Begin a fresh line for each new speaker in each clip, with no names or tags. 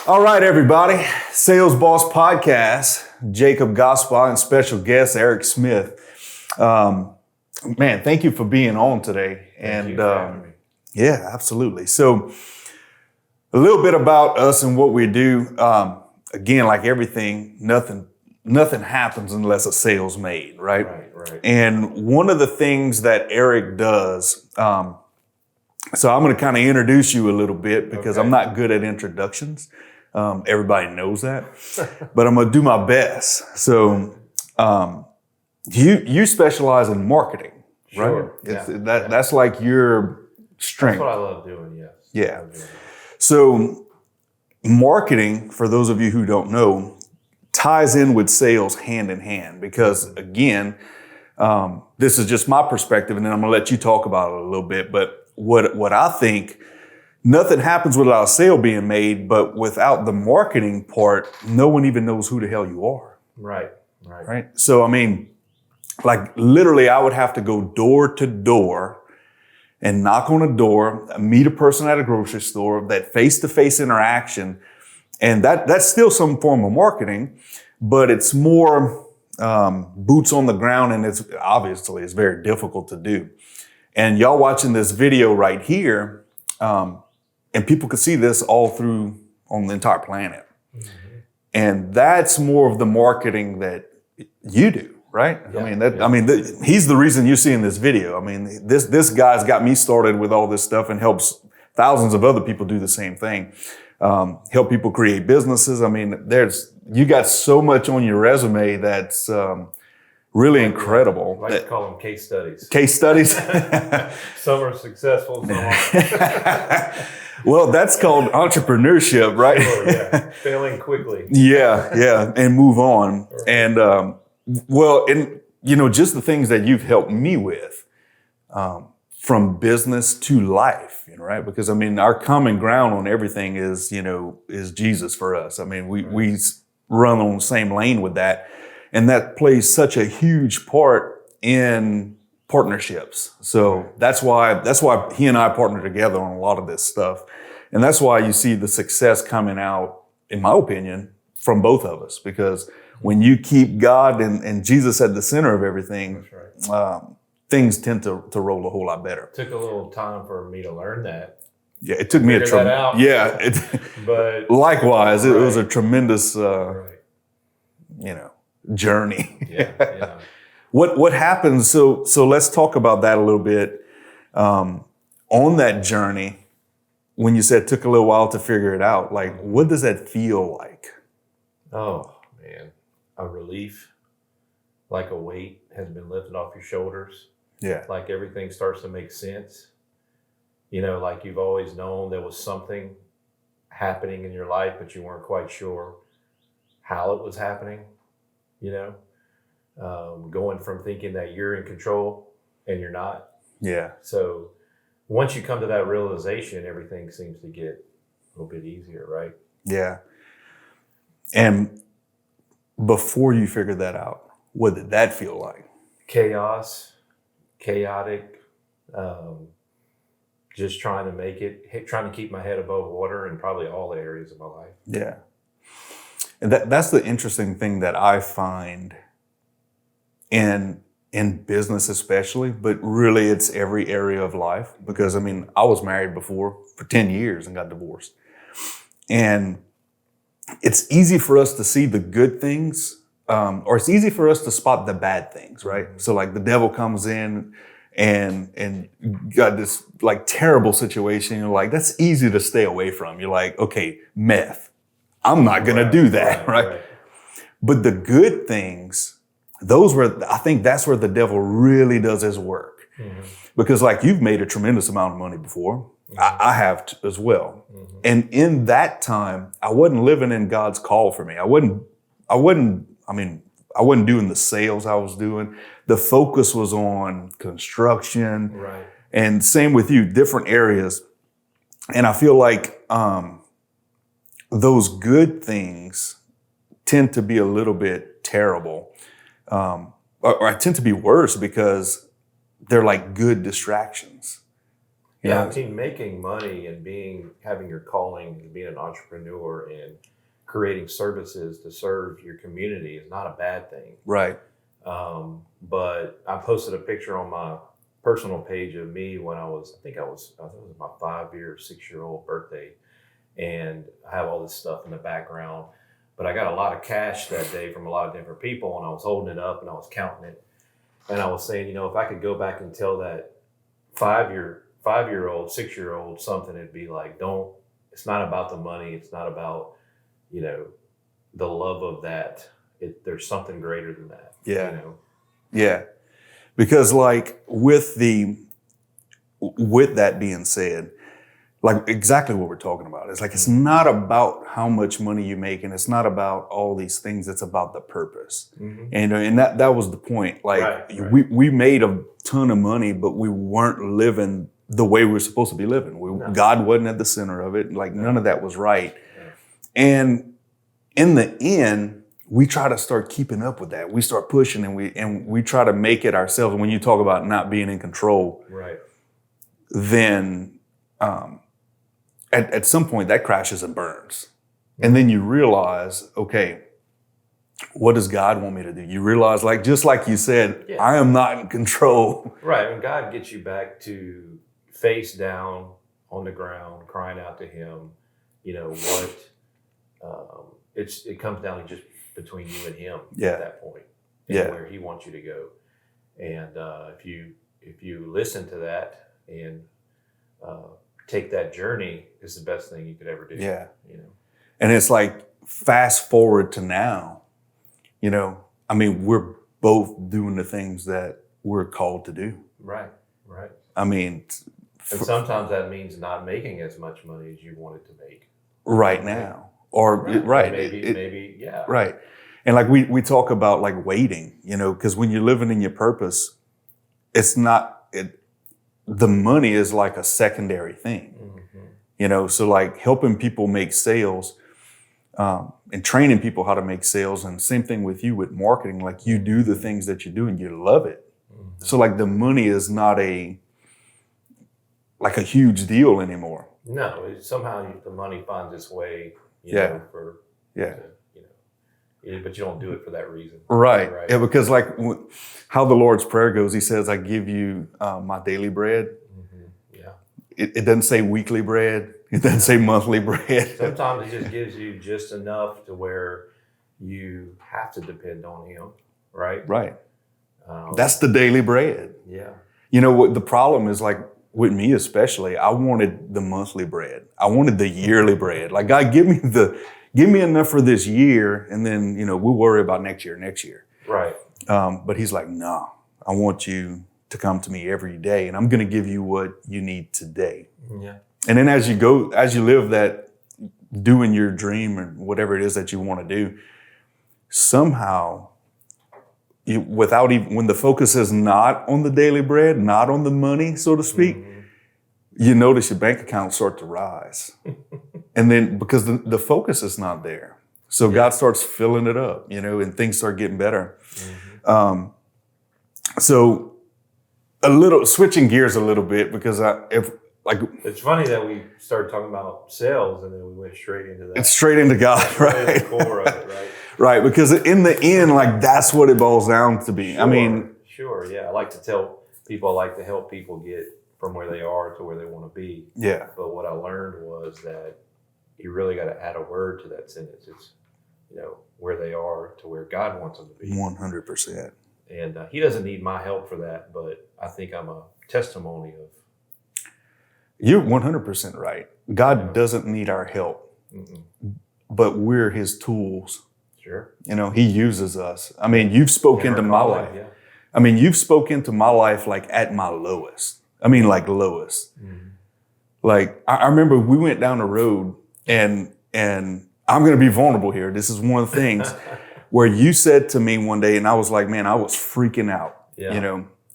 All right, everybody. Sales Boss Podcast, Jacob Gospel and special guest Eric Smith. Man, thank you for being on today.
Thank you for having me.
Yeah, absolutely. So a little bit about us and what we do. Again, like everything, nothing happens unless a sale's made, right?
Right.
And one of the things that Eric does, so I'm going to kind of introduce you a little bit because
Okay.
I'm not good at introductions. Everybody knows that, but I'm going to do my best. So you specialize in marketing,
Sure.
right? That's like your strength.
That's what I love doing, yes.
Yeah.
I love doing it.
So marketing, for those of you who don't know, ties in with sales hand in hand because, again, this is just my perspective, and then I'm going to let you talk about it a little bit. But what I think, nothing happens without a sale being made, but without the marketing part, no one even knows who the hell you are.
Right.
So, I mean, like literally I would have to go door to door and knock on a door, meet a person at a grocery store, that face-to-face interaction. And that's still some form of marketing, but it's more boots on the ground, and it's very difficult to do. And y'all watching this video right here, and people can see this all through on the entire planet. Mm-hmm. And that's more of the marketing that you do, right?
Yeah.
He's the reason you're seeing this video. I mean, this guy's got me started with all this stuff and helps thousands of other people do the same thing. Help people create businesses. I mean, you got so much on your resume that's really incredible.
I like to call them case studies.
Case studies?
Some are successful, some aren't.
Well, that's called entrepreneurship, right?
Sure, yeah. Failing quickly.
Yeah, and move on.
Right.
And just the things that you've helped me with, from business to life, right? Because I mean, our common ground on everything is Jesus for us. I mean, we run on the same lane with that, and that plays such a huge part in partnerships. So that's why he and I partner together on a lot of this stuff. And that's why you see the success coming out, in my opinion, from both of us. Because when you keep God and Jesus at the center of everything,
That's right.
Things tend to roll a whole lot better.
It took a little time for me to learn that.
Yeah, it took me
Figure that out. But
likewise, it was a
Right.
tremendous,
Right.
journey.
Yeah.
What happens? So let's talk about that a little bit. On that journey, when you said it took a little while to figure it out, like what does that feel like?
Oh, man. A relief, like a weight has been lifted off your shoulders.
Yeah.
Like everything starts to make sense. Like you've always known there was something happening in your life, but you weren't quite sure how it was happening. Going from thinking that you're in control and you're not.
Yeah.
So once you come to that realization, everything seems to get a little bit easier, right?
Yeah. And before you figured that out, what did that feel like?
Chaos, chaotic, just trying to make it, trying to keep my head above water in probably all areas of my life.
Yeah. And that's the interesting thing that I find in business especially, but really it's every area of life. Because I mean, I was married before for 10 years and got divorced. And it's easy for us to see the good things, or it's easy for us to spot the bad things, right? Mm-hmm. So like the devil comes in and got this like terrible situation. You're like, that's easy to stay away from. You're like, okay, meth. I'm not going to do that, right? But the good things, I think that's where the devil really does his work. Mm-hmm. Because like you've made a tremendous amount of money before. Mm-hmm. I have as well. Mm-hmm. And in that time, I wasn't living in God's call for me. I wasn't doing the sales I was doing. The focus was on construction,
right.
And same with you, different areas. And I feel like those good things tend to be a little bit terrible, or tend to be worse because they're like good distractions.
Yeah, I mean, making money and having your calling and being an entrepreneur and creating services to serve your community is not a bad thing.
Right.
But I posted a picture on my personal page of me when I think it was my 5-year, 6-year-old birthday, and I have all this stuff in the background. But I got a lot of cash that day from a lot of different people, and I was holding it up and I was counting it, and I was saying, if I could go back and tell that 5-year-old, 6-year-old something, it'd be like, it's not about the money. It's not about, the love of that. There's something greater than that.
Yeah. Yeah. Because like with that being said, like exactly what we're talking about. It's like, it's not about how much money you make, and it's not about all these things. It's about the purpose.
Mm-hmm.
And that was the point. Like
Right.
we made a ton of money, but we weren't living the way we were supposed to be living. God wasn't at the center of it. Like none of that was right.
Yeah.
And in the end, we try to start keeping up with that. We start pushing and we try to make it ourselves. When you talk about not being in control,
Right.
then at some point that crashes and burns. And then you realize, okay, what does God want me to do? You realize, like, just like you said,
Yeah.
I am not in control.
Right. When God gets you back to face down on the ground, crying out to Him, it comes down to just between you and Him
Yeah.
at that point, and
Yeah.
where He wants you to go. And if you listen to that and take that journey, is the best thing you could ever do.
Yeah. And it's like, fast forward to now, we're both doing the things that we're called to do.
Right. Right.
I mean,
And sometimes that means not making as much money as you wanted to make
right now. Or right.
Maybe, yeah.
Right. And like we talk about like waiting, because when you're living in your purpose, it's not the money is like a secondary thing.
Mm-hmm.
So like helping people make sales, and training people how to make sales, and same thing with you with marketing. Like you do the things that you do and you love it.
Mm-hmm.
So like the money is not a huge deal anymore.
No, somehow the money finds its way.
Yeah.
But you don't do it for that reason.
Right. Yeah, because like how the Lord's Prayer goes, He says, I give you my daily bread.
Mm-hmm. Yeah.
It doesn't say weekly bread. It doesn't say monthly bread.
Sometimes it just gives you just enough to where you have to depend on Him, right?
Right. That's the daily bread.
Yeah.
What the problem is, like with me especially, I wanted the monthly bread. I wanted the yearly bread. Like, God, give me enough for this year, and then, we'll worry about next year.
Right.
But He's like, no, I want you to come to me every day, and I'm going to give you what you need today.
Yeah.
And then as you live that, doing your dream or whatever it is that you want to do, somehow, when the focus is not on the daily bread, not on the money, so to speak, you notice your bank account start to rise. And then because the focus is not there. So God starts filling it up, and things start getting better.
Mm-hmm.
So switching gears a little bit, because
it's funny that we started talking about sales and then we went straight into that.
It's straight into God, right?
Right at the core of it, right?
Right, because in the end, like that's what it boils down to be.
Sure, yeah. I like to tell people, I like to help people get from where they are to where they want to be.
Yeah.
But what I learned was that you really got to add a word to that sentence. It's, where they are to where God wants them to be.
100%.
And He doesn't need my help for that, but I think I'm a testimony of.
You're 100% right. God doesn't need our help, but we're His tools.
Sure.
He uses us. You've spoken into my life.
Yeah.
You've spoken into my life like at my lowest. Like lowest.
Mm-hmm.
Like I remember we went down the road, and I'm going to be vulnerable here. This is one of the things where you said to me one day, and I was like, man, I was freaking out,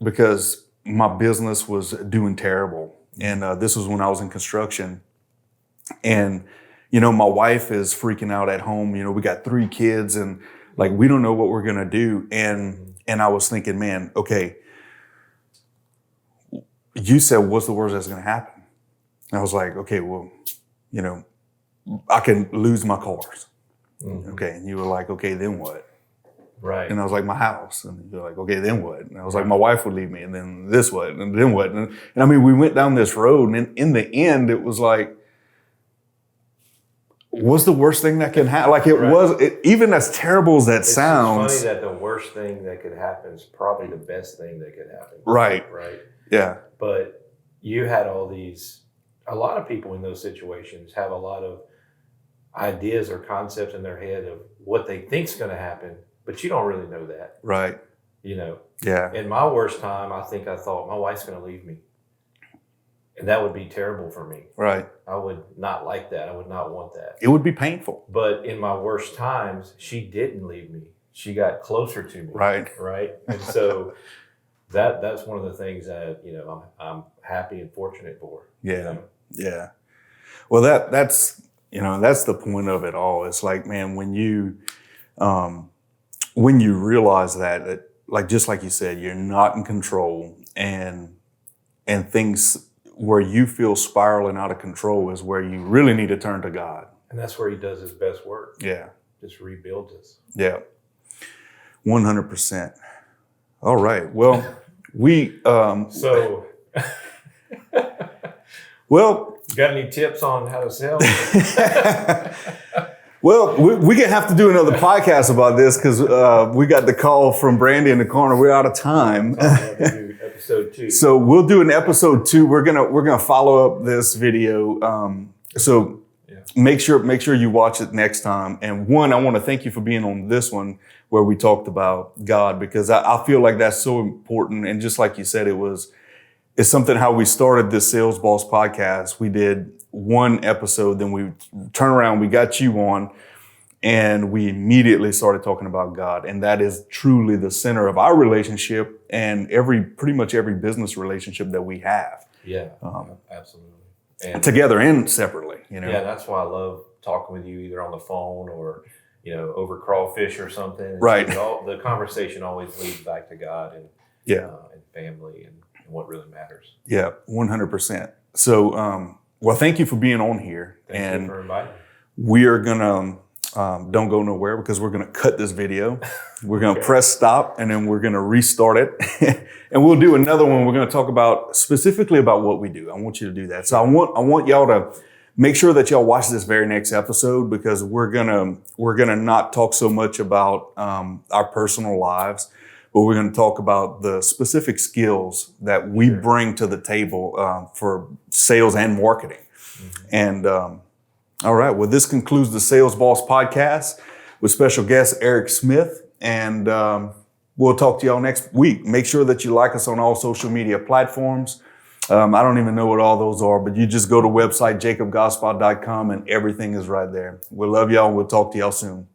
because my business was doing terrible. And this was when I was in construction. And, you know, my wife is freaking out at home. You know, we got 3 kids and like, we don't know what we're going to do. And I was thinking, man, okay, you said, what's the worst that's going to happen? And I was like, okay, well, you know, I can lose my cars. Okay. And you were like, okay, then what?
Right.
And I was like, my house. And you're like, okay, then what? And I was like, my wife would leave me. And then this what? And then what? And I mean, we went down this road. And in the end, it was like, what's the worst thing that can happen? Like even as terrible as that sounds.
It's funny that the worst thing that could happen is probably the best thing that could happen.
Right.
Right.
Yeah.
But you had a lot of people in those situations have a lot of ideas or concepts in their head of what they think's going to happen, but you don't really know that.
Right.
You know?
Yeah.
In my worst time, I thought my wife's going to leave me. And that would be terrible for me.
Right.
I would not like that. I would not want that.
It would be painful.
But in my worst times, she didn't leave me. She got closer to me.
Right.
Right. And so that's one of the things that, you know, I'm happy and fortunate for.
Yeah.
You know?
Yeah. Well, that's, you know, that's the point of it all. It's like, man, when you realize that, like, just like you said, you're not in control and things where you feel spiraling out of control is where you really need to turn to God.
And that's where he does his best work.
Yeah.
Just rebuilds us.
Yeah. 100%. All right. Well, well,
you got any tips on how to sell?
Well, we're going to have to do another podcast about this because we got the call from Brandy in the corner. We're out of time.
Do episode 2.
So we'll do an episode 2. We're gonna follow up this video. Make sure you watch it next time. And one, I want to thank you for being on this one where we talked about God, because I feel like that's so important. And just like you said, it's something how we started this Sales Boss podcast. We did one episode, then we turn around, we got you on, and we immediately started talking about God. And that is truly the center of our relationship and pretty much every business relationship that we have.
Yeah, absolutely. And
together and separately, you know?
Yeah, that's why I love talking with you either on the phone or, you know, over crawfish or something. And
right.
The conversation always leads back to God and and family and what really matters.
Yeah, 100%. So, well, thank you for being on here.
Thank you for inviting me.
We are going to, don't go nowhere because we're going to cut this video. We're going to press stop and then we're going to restart it. And we'll do another one. We're going to talk specifically about what we do. I want you to do that. So I want y'all to make sure that y'all watch this very next episode, because we're going to not talk so much about, our personal lives, but we're going to talk about the specific skills that we bring to the table, for sales and marketing. Mm-hmm. And, all right. Well, this concludes the Sales Boss podcast with special guest Eric Smith. And we'll talk to y'all next week. Make sure that you like us on all social media platforms. I don't even know what all those are, but you just go to website jacobgospel.com and everything is right there. We love y'all. We'll talk to y'all soon.